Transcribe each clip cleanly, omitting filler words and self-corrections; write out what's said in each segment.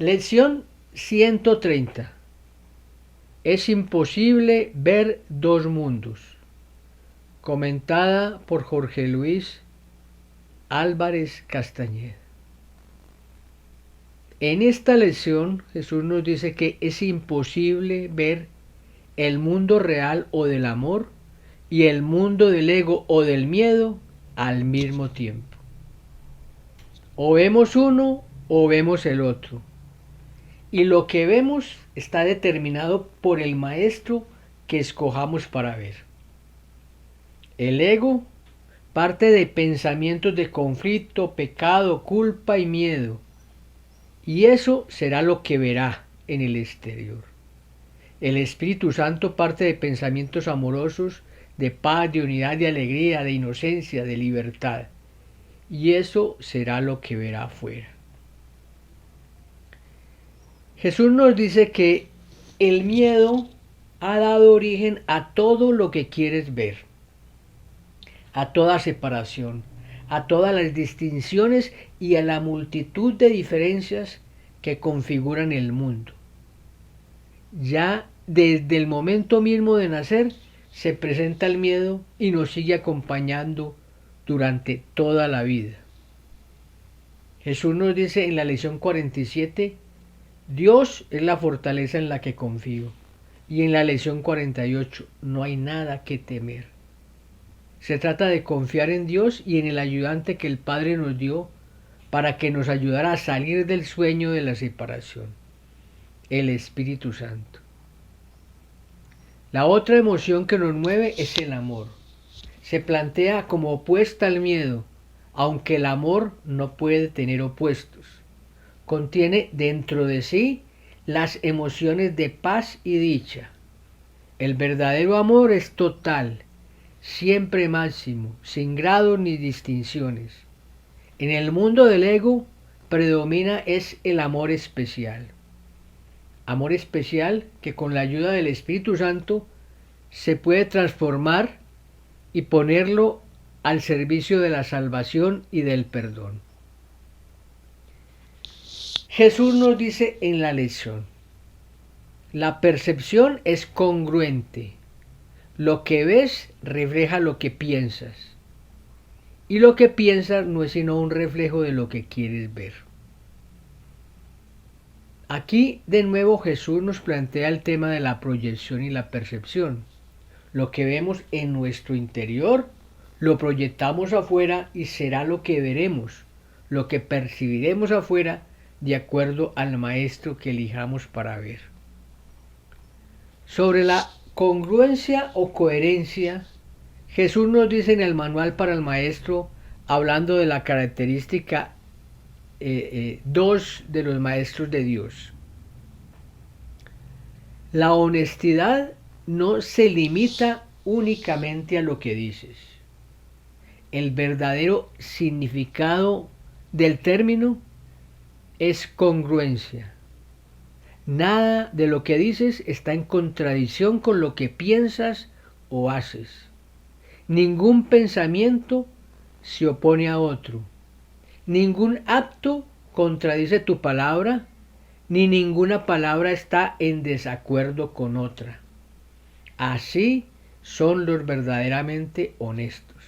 Lección 130. Es imposible ver dos mundos. Comentada por Jorge Luis Álvarez Castañeda. En esta lección Jesús nos dice que es imposible ver el mundo real o del amor y el mundo del ego o del miedo al mismo tiempo. O vemos uno o vemos el otro. Y lo que vemos está determinado por el maestro que escojamos para ver. El ego parte de pensamientos de conflicto, pecado, culpa y miedo. Y eso será lo que verá en el exterior. El Espíritu Santo parte de pensamientos amorosos, de paz, de unidad, de alegría, de inocencia, de libertad. Y eso será lo que verá afuera. Jesús nos dice que el miedo ha dado origen a todo lo que quieres ver, a toda separación, a todas las distinciones y a la multitud de diferencias que configuran el mundo. Ya desde el momento mismo de nacer se presenta el miedo y nos sigue acompañando durante toda la vida. Jesús nos dice en la lección 47, Dios es la fortaleza en la que confío. Y en la lección 48, no hay nada que temer. Se trata de confiar en Dios y en el ayudante que el Padre nos dio para que nos ayudara a salir del sueño de la separación, el Espíritu Santo. La otra emoción que nos mueve es el amor. Se plantea como opuesta al miedo, aunque el amor no puede tener opuestos. Contiene dentro de sí las emociones de paz y dicha. El verdadero amor es total, siempre máximo, sin grados ni distinciones. En el mundo del ego predomina es el amor especial. Amor especial que con la ayuda del Espíritu Santo se puede transformar y ponerlo al servicio de la salvación y del perdón. Jesús nos dice en la lección, la percepción es congruente. Lo que ves refleja lo que piensas. Y lo que piensas no es sino un reflejo de lo que quieres ver. Aquí de nuevo Jesús nos plantea el tema de la proyección y la percepción. Lo que vemos en nuestro interior lo proyectamos afuera y será lo que veremos, lo que percibiremos afuera de acuerdo al maestro que elijamos para ver. Sobre la congruencia o coherencia, Jesús nos dice en el manual para el maestro, hablando de la característica 2 de los maestros de Dios. La honestidad no se limita únicamente a lo que dices. El verdadero significado del término es congruencia. Nada de lo que dices está en contradicción con lo que piensas o haces. Ningún pensamiento se opone a otro. Ningún acto contradice tu palabra, ni ninguna palabra está en desacuerdo con otra. Así son los verdaderamente honestos.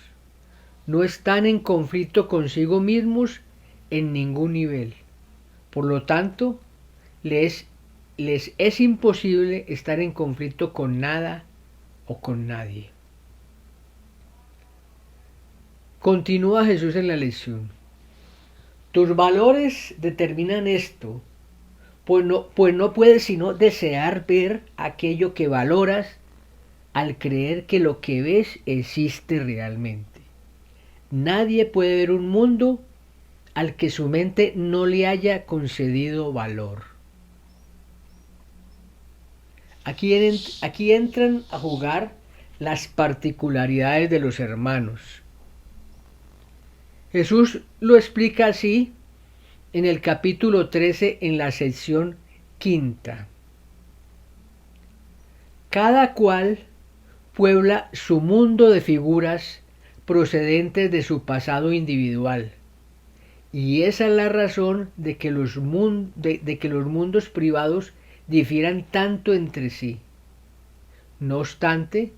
No están en conflicto consigo mismos en ningún nivel. Por lo tanto, les es imposible estar en conflicto con nada o con nadie. Continúa Jesús en la lección. Tus valores determinan esto, pues no puedes sino desear ver aquello que valoras al creer que lo que ves existe realmente. Nadie puede ver un mundo al que su mente no le haya concedido valor. Aquí entran a jugar las particularidades de los hermanos. Jesús lo explica así en el capítulo 13 en la sección 5. Cada cual puebla su mundo de figuras procedentes de su pasado individual Y esa es la razón de que de que los mundos privados difieran tanto entre sí. No obstante,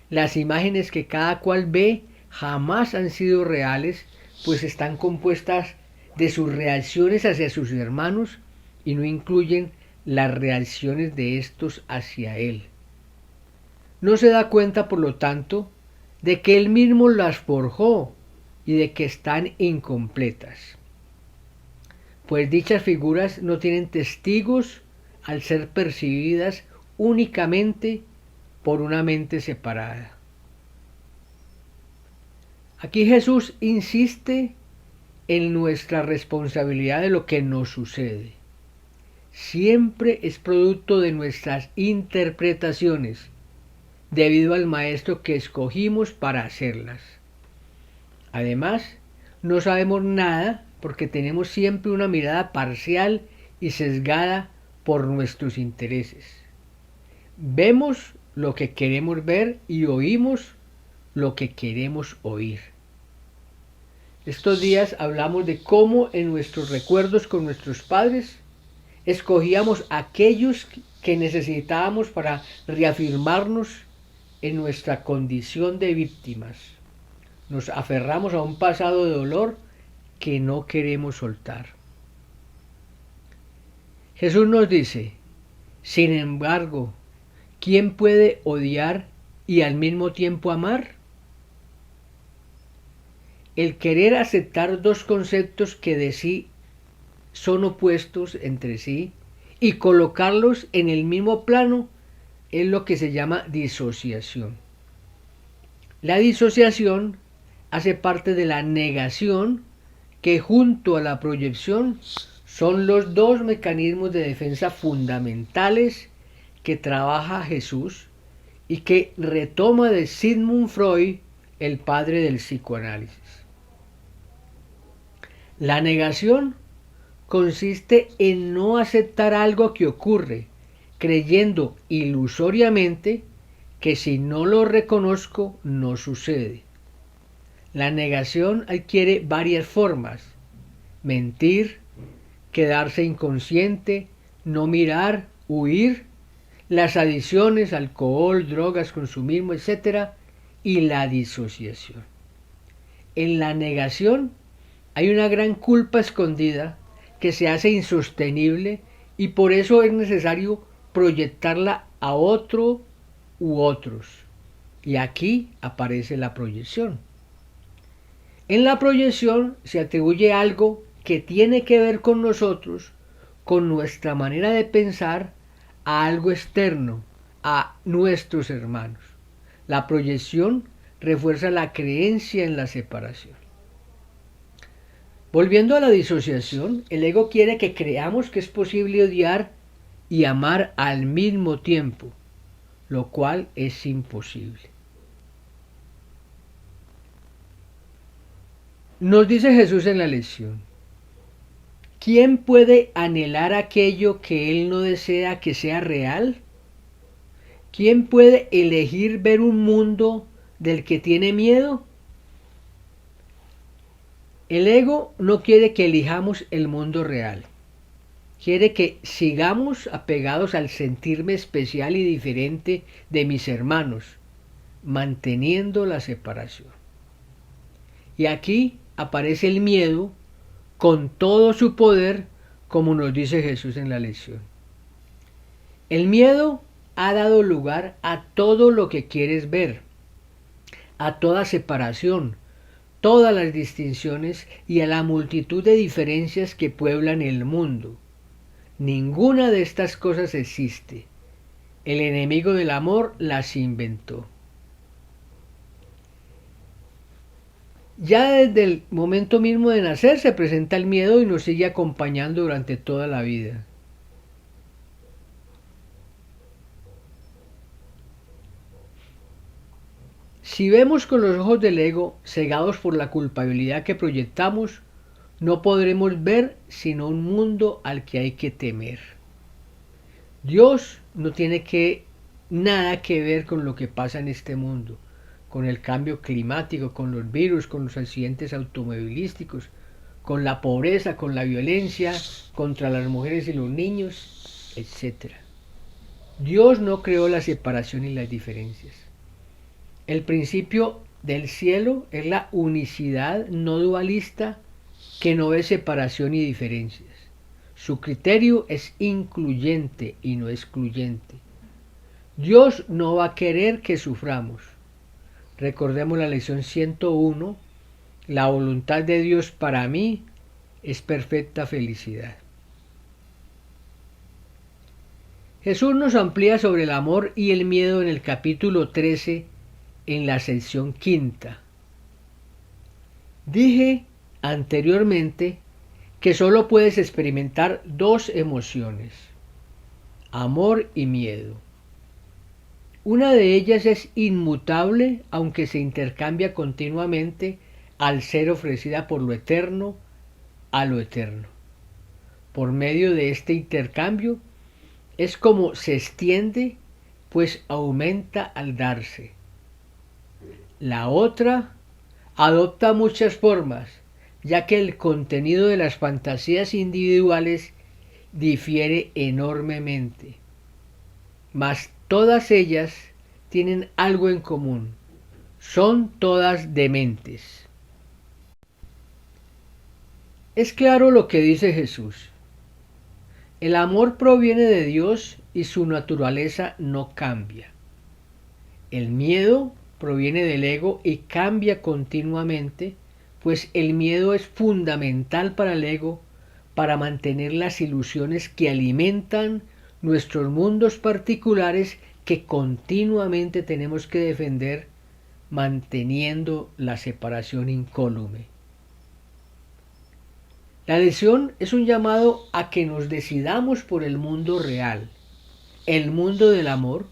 las imágenes que cada cual ve jamás han sido reales, pues están compuestas de sus reacciones hacia sus hermanos y no incluyen las reacciones de estos hacia él. No se da cuenta, por lo tanto, de que él mismo las forjó y de que están incompletas, pues dichas figuras no tienen testigos al ser percibidas únicamente por una mente separada. Aquí Jesús insiste en nuestra responsabilidad de lo que nos sucede. Siempre es producto de nuestras interpretaciones, debido al maestro que escogimos para hacerlas. Además, no sabemos nada porque tenemos siempre una mirada parcial y sesgada por nuestros intereses. Vemos lo que queremos ver y oímos lo que queremos oír. Estos días hablamos de cómo en nuestros recuerdos con nuestros padres escogíamos aquellos que necesitábamos para reafirmarnos en nuestra condición de víctimas. Nos aferramos a un pasado de dolor que no queremos soltar. Jesús nos dice, sin embargo, ¿quién puede odiar y al mismo tiempo amar? El querer aceptar dos conceptos que de sí son opuestos entre sí y colocarlos en el mismo plano es lo que se llama disociación. La disociación hace parte de la negación, que junto a la proyección son los dos mecanismos de defensa fundamentales que trabaja Jesús y que retoma de Sigmund Freud, el padre del psicoanálisis. La negación consiste en no aceptar algo que ocurre, creyendo ilusoriamente que si no lo reconozco no sucede. La negación adquiere varias formas: mentir, quedarse inconsciente, no mirar, huir, las adicciones, alcohol, drogas, consumismo, etc. y la disociación. En la negación hay una gran culpa escondida que se hace insostenible y por eso es necesario proyectarla a otro u otros. Y aquí aparece la proyección. En la proyección se atribuye algo que tiene que ver con nosotros, con nuestra manera de pensar, a algo externo, a nuestros hermanos. La proyección refuerza la creencia en la separación. Volviendo a la disociación, el ego quiere que creamos que es posible odiar y amar al mismo tiempo, lo cual es imposible. Nos dice Jesús en la lección, ¿quién puede anhelar aquello que él no desea que sea real? ¿Quién puede elegir ver un mundo del que tiene miedo? El ego no quiere que elijamos el mundo real. Quiere que sigamos apegados al sentirme especial y diferente de mis hermanos, manteniendo la separación. Y aquí aparece el miedo con todo su poder, como nos dice Jesús en la lección. El miedo ha dado lugar a todo lo que quieres ver, a toda separación, todas las distinciones y a la multitud de diferencias que pueblan el mundo. Ninguna de estas cosas existe. El enemigo del amor las inventó. Ya desde el momento mismo de nacer se presenta el miedo y nos sigue acompañando durante toda la vida. Si vemos con los ojos del ego, cegados por la culpabilidad que proyectamos, no podremos ver sino un mundo al que hay que temer. Dios no tiene nada que ver con lo que pasa en este mundo, con el cambio climático, con los virus, con los accidentes automovilísticos, con la pobreza, con la violencia, contra las mujeres y los niños, etc. Dios no creó la separación y las diferencias. El principio del cielo es la unicidad no dualista que no ve separación y diferencias. Su criterio es incluyente y no excluyente. Dios no va a querer que suframos. Recordemos la lección 101. La voluntad de Dios para mí es perfecta felicidad. Jesús nos amplía sobre el amor y el miedo en el capítulo 13 en la sección quinta. Dije anteriormente que solo puedes experimentar dos emociones, amor y miedo. Una de ellas es inmutable, aunque se intercambia continuamente al ser ofrecida por lo eterno a lo eterno. Por medio de este intercambio es como se extiende, pues aumenta al darse. La otra adopta muchas formas, ya que el contenido de las fantasías individuales difiere enormemente. Mas todas ellas tienen algo en común. Son todas dementes. Es claro lo que dice Jesús. El amor proviene de Dios y su naturaleza no cambia. El miedo proviene del ego y cambia continuamente, pues el miedo es fundamental para el ego para mantener las ilusiones que alimentan nuestros mundos particulares que continuamente tenemos que defender manteniendo la separación incólume. La lección es un llamado a que nos decidamos por el mundo real, el mundo del amor,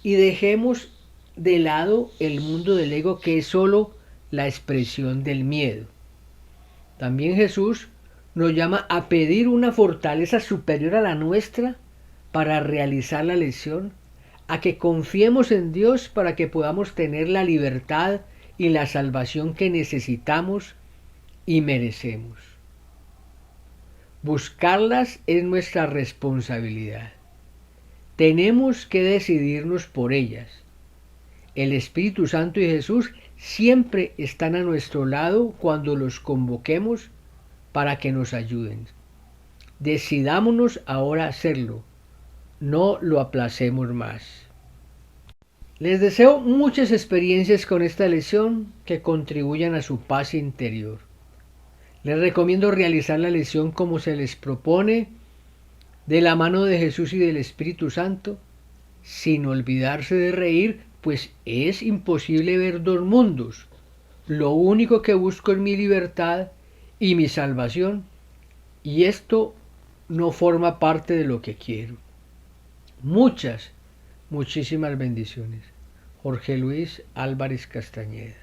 y dejemos de lado el mundo del ego que es solo la expresión del miedo. También Jesús nos llama a pedir una fortaleza superior a la nuestra para realizar la lección, a que confiemos en Dios para que podamos tener la libertad y la salvación que necesitamos y merecemos. Buscarlas es nuestra responsabilidad. Tenemos que decidirnos por ellas. El Espíritu Santo y Jesús siempre están a nuestro lado cuando los convoquemos para que nos ayuden. Decidámonos ahora a hacerlo. No lo aplacemos más. Les deseo muchas experiencias con esta lección que contribuyan a su paz interior. Les recomiendo realizar la lección como se les propone, de la mano de Jesús y del Espíritu Santo, sin olvidarse de reír, pues es imposible ver dos mundos. Lo único que busco es mi libertad y mi salvación, y esto no forma parte de lo que quiero. Muchísimas bendiciones. Jorge Luis Álvarez Castañeda.